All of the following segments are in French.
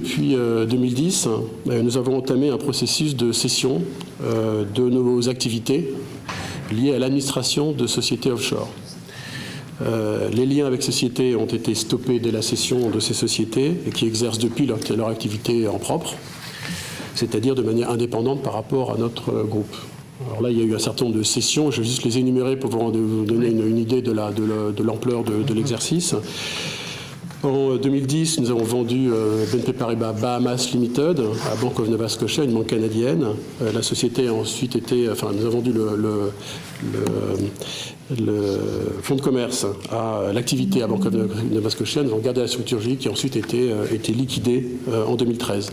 depuis 2010, nous avons entamé un processus de cession de nos activités liées à l'administration de sociétés offshore. Les liens avec sociétés ont été stoppés dès la cession de ces sociétés et qui exercent depuis leur activité en propre, c'est-à-dire de manière indépendante par rapport à notre groupe. Alors là, il y a eu un certain nombre de cessions, je vais juste les énumérer pour vous donner une idée de l'ampleur de l'exercice. En 2010, nous avons vendu BNP Paribas Bahamas Limited à Bank of Nova Scotia, une banque canadienne. La société a ensuite été, nous avons vendu le fonds de commerce à l'activité à Bank of Nova Scotia. Nous avons gardé la structure juridique qui a ensuite été liquidée en 2013.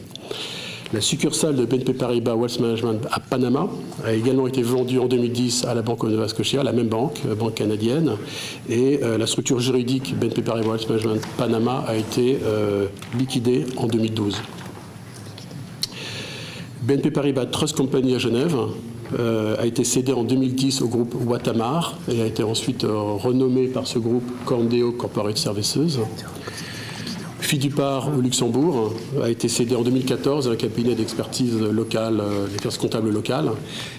La succursale de BNP Paribas Wealth Management à Panama a également été vendue en 2010 à la Bank of Nova Scotia, la même banque canadienne. Et la structure juridique BNP Paribas Wealth Management Panama a été liquidée en 2012. BNP Paribas Trust Company à Genève a été cédée en 2010 au groupe Watamar et a été ensuite renommée par ce groupe Cordeo Corporate Services. Fidupar au Luxembourg a été cédé en 2014 à un cabinet d'expertise locale, d'expertise comptable locale.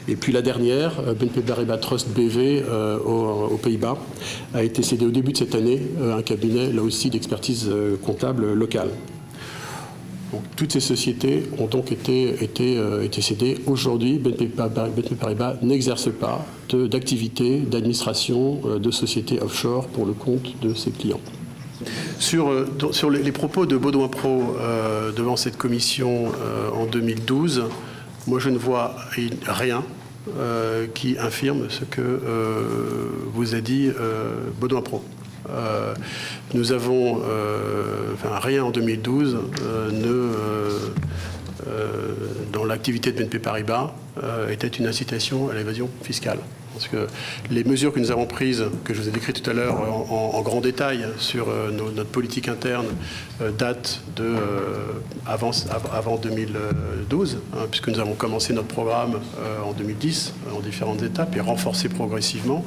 Et puis la dernière, BNP Paribas Trust BV aux Pays-Bas, a été cédé au début de cette année à un cabinet, là aussi, d'expertise comptable locale. Donc, toutes ces sociétés ont donc été cédées. Aujourd'hui, BNP Paribas n'exerce pas d'activité d'administration de sociétés offshore pour le compte de ses clients. Sur les propos de Baudouin Pro devant cette commission en 2012, moi je ne vois rien qui infirme ce que vous a dit Baudouin Pro. Nous avons, rien en 2012 dans l'activité de BNP Paribas était une incitation à l'évasion fiscale. Parce que les mesures que nous avons prises, que je vous ai décrites tout à l'heure en grand détail sur notre politique interne, datent avant 2012, puisque nous avons commencé notre programme en 2010, en différentes étapes, et renforcé progressivement.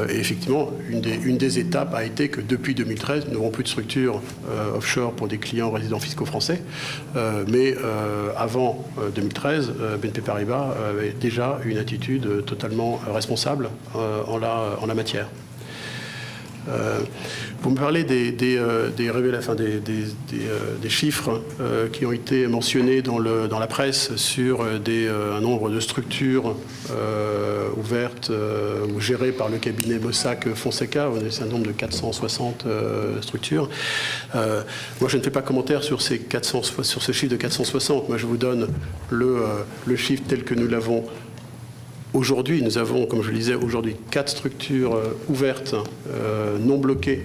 Et effectivement, une des étapes a été que depuis 2013, nous n'avons plus de structure offshore pour des clients résidents fiscaux français. Mais avant 2013, BNP Paribas avait déjà une attitude totalement responsable en la matière. Vous me parlez des chiffres qui ont été mentionnés dans la presse sur un nombre de structures ouvertes ou gérées par le cabinet Mossack Fonseca. C'est un nombre de 460 structures. Moi, je ne fais pas commentaire sur ce chiffre de 460. Moi, je vous donne le chiffre tel que nous l'avons. Aujourd'hui, nous avons, comme je le disais, aujourd'hui 4 structures ouvertes, non bloquées,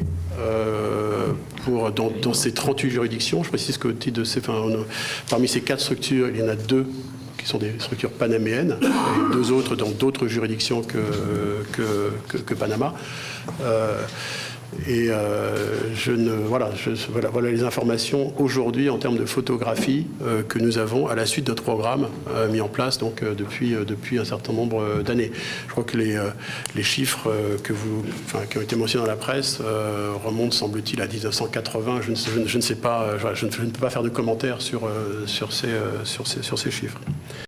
dans ces 38 juridictions. Je précise qu'au titre de parmi ces 4 structures, il y en a 2 qui sont des structures panaméennes, et 2 autres dans d'autres juridictions que Panama. Et voilà les informations aujourd'hui en termes de photographie que nous avons à la suite de notre programme mis en place donc, depuis un certain nombre d'années. Je crois que les chiffres qui ont été mentionnés dans la presse remontent, semble-t-il, à 1980. Je ne sais pas, je ne peux pas faire de commentaires sur ces chiffres.